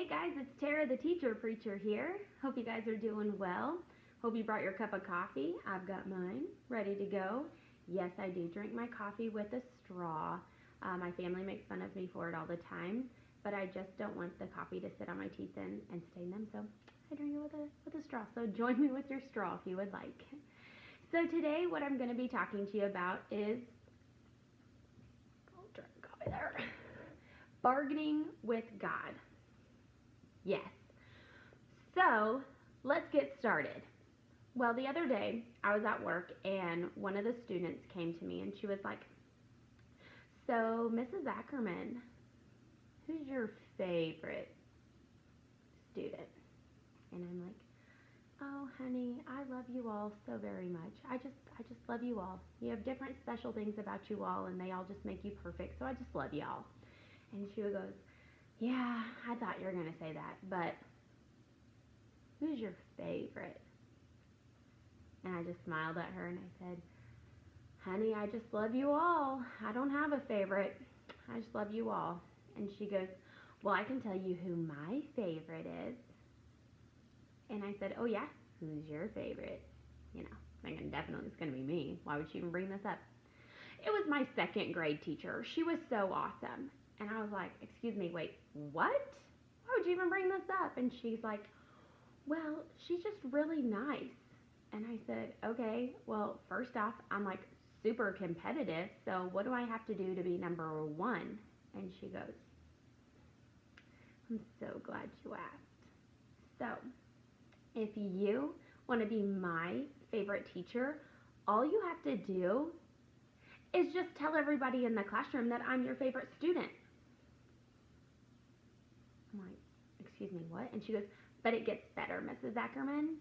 Hey guys, it's Tara the teacher preacher here. Hope you guys are doing well. Hope you brought your cup of coffee. I've got mine ready to go. Yes, I do drink my coffee with a straw. My family makes fun of me for it all the time, but I just don't want the coffee to sit on my teeth and stain them, so I drink it with a straw. So join me with your straw if you would like. So today what I'm going to be talking to you about is, I'll drink coffee there, bargaining with God. Yes. So let's get started. Well, the other day I was at work and one of the students came to me and she was like, "So Mrs. Ackerman, who's your favorite student?" And I'm like, "Oh, honey, I love you all so very much. I just love you all. You have different special things about you all and they all just make you perfect. So I just love you all." And she goes, "Yeah, I thought you were going to say that, but who's your favorite?" And I just smiled at her and I said, "Honey, I just love you all. I don't have a favorite. I just love you all." And she goes, "Well, I can tell you who my favorite is." And I said, "Oh yeah, who's your favorite?" You know, thinking definitely it's going to be me. Why would she even bring this up? It was my second grade teacher. She was so awesome. And I was like, "Excuse me, wait, what? Why would you even bring this up?" And she's like, "Well, she's just really nice." And I said, "Okay, well, first off, I'm like super competitive, so what do I have to do to be number one?" And she goes, "I'm so glad you asked. So, if you want to be my favorite teacher, all you have to do is just tell everybody in the classroom that I'm your favorite student." I'm like, "Excuse me, what?" And she goes, "But it gets better, Mrs. Ackerman.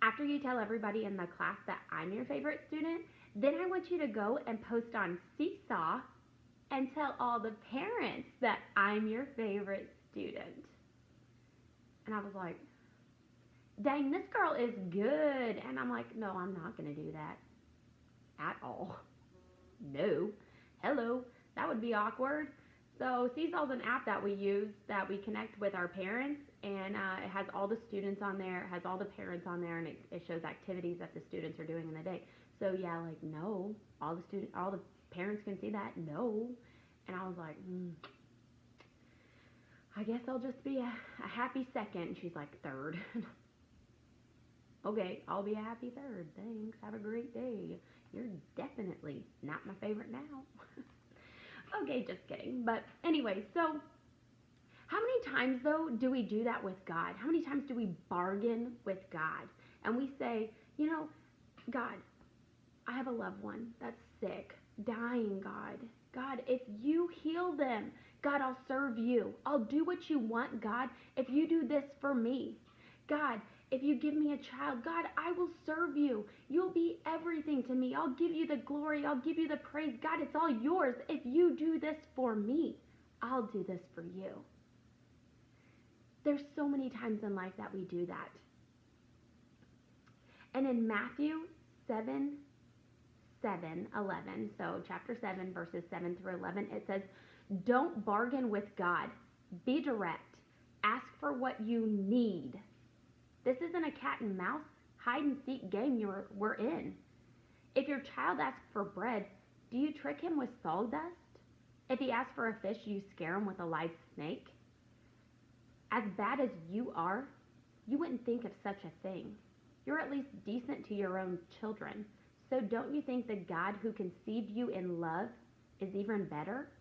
After you tell everybody in the class that I'm your favorite student, then I want you to go and post on Seesaw and tell all the parents that I'm your favorite student." And I was like, dang, this girl is good. And I'm like, no, I'm not going to do that at all. No. Hello. That would be awkward. So Seesaw's an app that we use that we connect with our parents, and it has all the students on there, it has all the parents on there, and it shows activities that the students are doing in the day. So yeah, like, no, all the parents can see that. No. And I was like, I guess I'll just be a happy second. She's like, third. Okay, I'll be a happy third. Thanks. Have a great day. You're definitely not my favorite now. Okay, just kidding. But anyway, so how many times, though, do we do that with God? How many times do we bargain with God? And we say, you know, "God, I have a loved one that's sick, dying, God. God, if you heal them, God, I'll serve you. I'll do what you want, God, if you do this for me. God, if you give me a child, God, I will serve you. You'll be everything to me. I'll give you the glory. I'll give you the praise. God, it's all yours. If you do this for me, I'll do this for you." There's so many times in life that we do that. And in Matthew 7:11, so chapter 7, verses 7 through 11, it says, "Don't bargain with God. Be direct. Ask for what you need." This isn't a cat and mouse hide and seek game we're in. If your child asks for bread, do you trick him with sawdust? If he asks for a fish, do you scare him with a live snake? As bad as you are, you wouldn't think of such a thing. You're at least decent to your own children. So don't you think the God who conceived you in love is even better?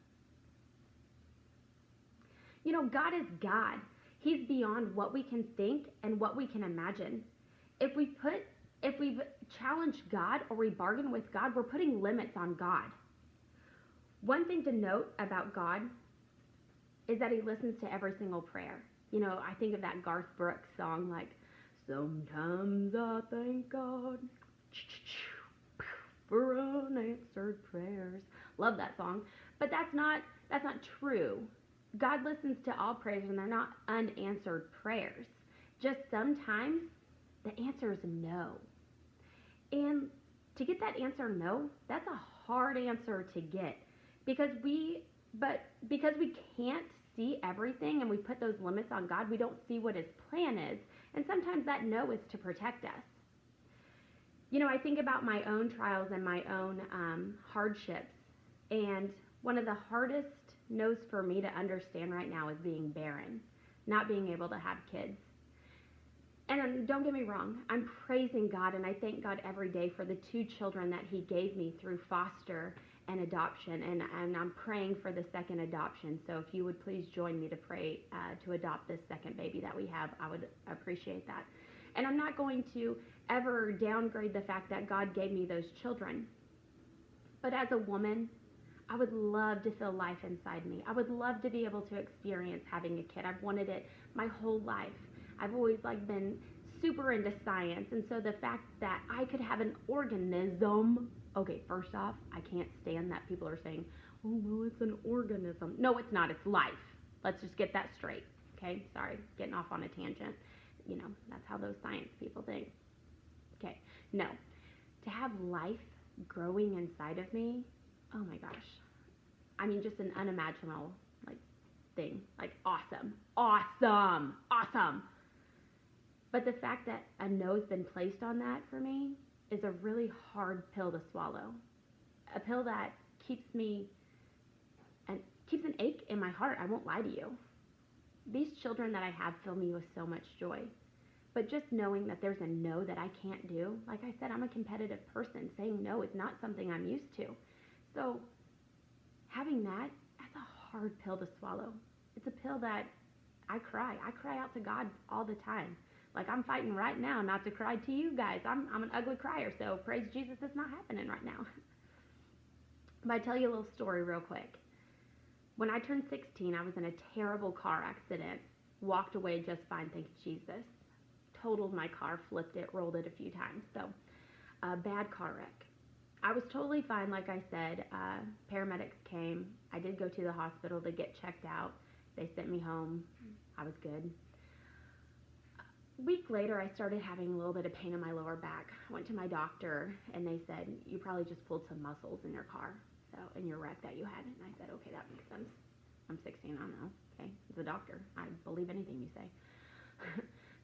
You know, God is God. He's beyond what we can think and what we can imagine. If we've challenged God or we bargain with God, we're putting limits on God. One thing to note about God is that he listens to every single prayer. You know, I think of that Garth Brooks song, like, "Sometimes I thank God for unanswered prayers." Love that song. But that's not true. God listens to all prayers, and they're not unanswered prayers. Just sometimes the answer is no. And to get that answer no, that's a hard answer to get because we can't see everything and we put those limits on God, we don't see what his plan is. And sometimes that no is to protect us. You know, I think about my own trials and my own hardships. And one of the hardest no's for me to understand right now is being barren, not being able to have kids. And don't get me wrong, I'm praising God and I thank God every day for the 2 children that he gave me through foster and adoption, and I'm praying for the second adoption. So if you would please join me to pray to adopt this second baby that we have, I would appreciate that. And I'm not going to ever downgrade the fact that God gave me those children. But as a woman, I would love to feel life inside me. I would love to be able to experience having a kid. I've wanted it my whole life. I've always been super into science, and so the fact that I could have an organism. Okay, first off, I can't stand that people are saying, oh, well, it's an organism. No, it's not. It's life. Let's just get that straight. Okay, sorry, getting off on a tangent. You know, that's how those science people think. Okay, no. To have life growing inside of me, oh my gosh. I mean, just an unimaginable, thing. Awesome. Awesome. Awesome. But the fact that a no's been placed on that for me is a really hard pill to swallow. A pill that keeps an ache in my heart. I won't lie to you. These children that I have fill me with so much joy. But just knowing that there's a no that I can't do, like I said, I'm a competitive person. Saying no is not something I'm used to. So having that's a hard pill to swallow. It's a pill that I cry. I cry out to God all the time. I'm fighting right now not to cry to you guys. I'm an ugly crier, so praise Jesus, it's not happening right now. But I tell you a little story real quick. When I turned 16, I was in a terrible car accident. Walked away just fine, thank Jesus. Totaled my car, flipped it, rolled it a few times. So, a bad car wreck. I was totally fine, like I said. Paramedics came. I did go to the hospital to get checked out. They sent me home. I was good. A week later, I started having a little bit of pain in my lower back. I went to my doctor, and they said, you probably just pulled some muscles in your car, in your wreck that you had. And I said, okay, that makes sense. I'm 16, I don't know. Okay, as a doctor, I believe anything you say.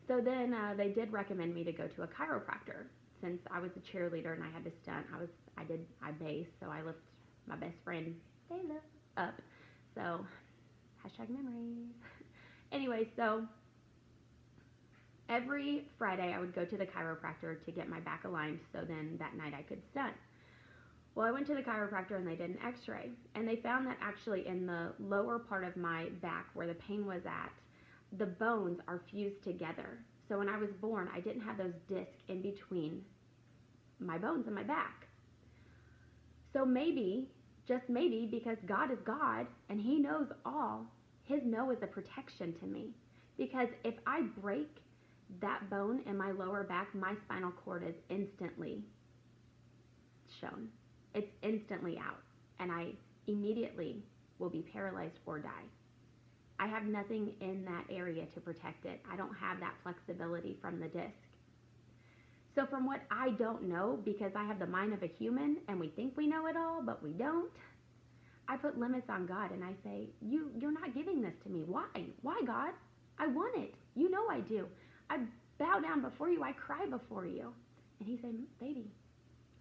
So then they did recommend me to go to a chiropractor. Since I was a cheerleader and I had to stunt, I based, so I lift my best friend, Taylor, up. So, #memories. Anyway, so every Friday I would go to the chiropractor to get my back aligned so then that night I could stunt. Well, I went to the chiropractor and they did an x-ray, and they found that actually in the lower part of my back where the pain was at, the bones are fused together. So when I was born, I didn't have those discs in between my bones and my back. So maybe, just maybe, because God is God and he knows all, his no is a protection to me. Because if I break that bone in my lower back, my spinal cord is instantly shown. It's instantly out, and I immediately will be paralyzed or die. I have nothing in that area to protect it. I don't have that flexibility from the disc. So from what I don't know, because I have the mind of a human and we think we know it all, but we don't, I put limits on God and I say, you're not giving this to me. Why? Why, God? I want it. You know I do. I bow down before you. I cry before you. And he said, baby,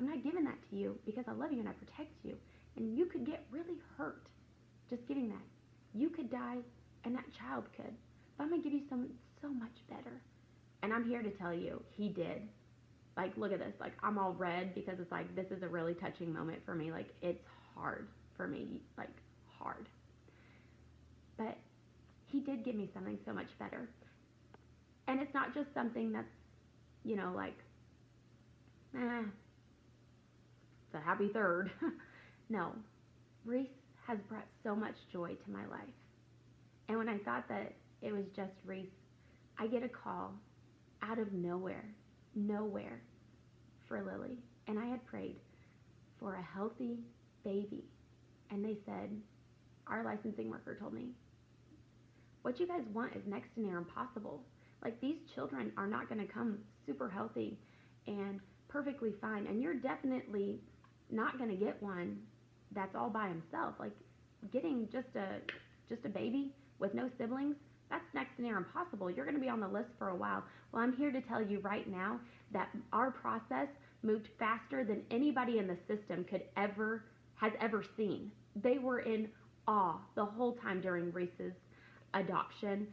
I'm not giving that to you because I love you and I protect you. And you could get really hurt just giving that. You could die and that child could. But I'm going to give you something so much better. And I'm here to tell you, he did. Look at this. I'm all red because it's this is a really touching moment for me. It's hard for me. Hard. But he did give me something so much better. And it's not just something that's, it's a happy third. No. Reese has brought so much joy to my life. And when I thought that it was just Reese, I get a call out of nowhere, for Lily. And I had prayed for a healthy baby. And they said, our licensing worker told me, what you guys want is next to near impossible. These children are not going to come super healthy and perfectly fine. And you're definitely not going to get one that's all by himself. Getting just a baby with no siblings, that's next to near impossible. You're going to be on the list for a while. Well, I'm here to tell you right now that our process moved faster than anybody in the system has ever seen. They were in awe the whole time during Reese's adoption,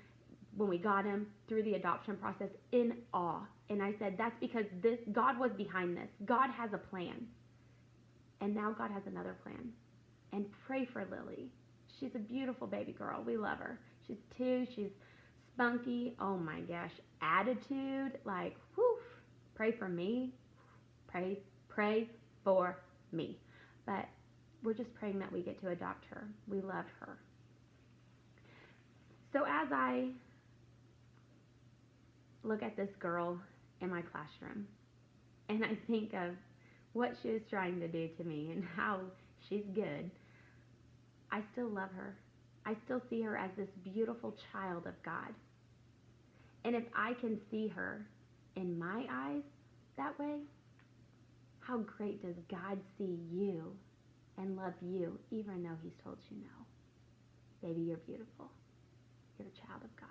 when we got him through the adoption process, in awe. And I said, that's because God was behind this. God has a plan. And now God has another plan. And pray for Lily. She's a beautiful baby girl. We love her. She's 2. She's spunky. Oh my gosh. Attitude. Like, whew. Pray for me. Pray for me. But we're just praying that we get to adopt her. We love her. So as I look at this girl in my classroom, and I think of what she was trying to do to me and how she's good, I still love her. I still see her as this beautiful child of God. And if I can see her in my eyes that way, how great does God see you and love you, even though he's told you no? Baby, you're beautiful. You're a child of God.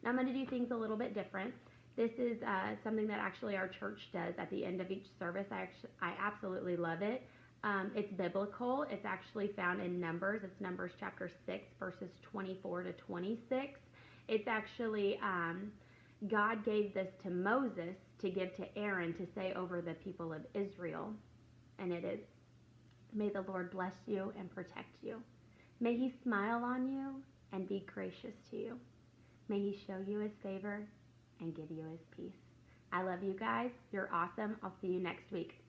Now I'm going to do things a little bit different. This is something that actually our church does at the end of each service. I absolutely love it. It's biblical. It's actually found in Numbers. It's Numbers chapter 6, verses 24 to 26. It's actually, God gave this to Moses to give to Aaron to say over the people of Israel. And it is, may the Lord bless you and protect you. May he smile on you and be gracious to you. May he show you his favor and give you his peace. I love you guys. You're awesome. I'll see you next week.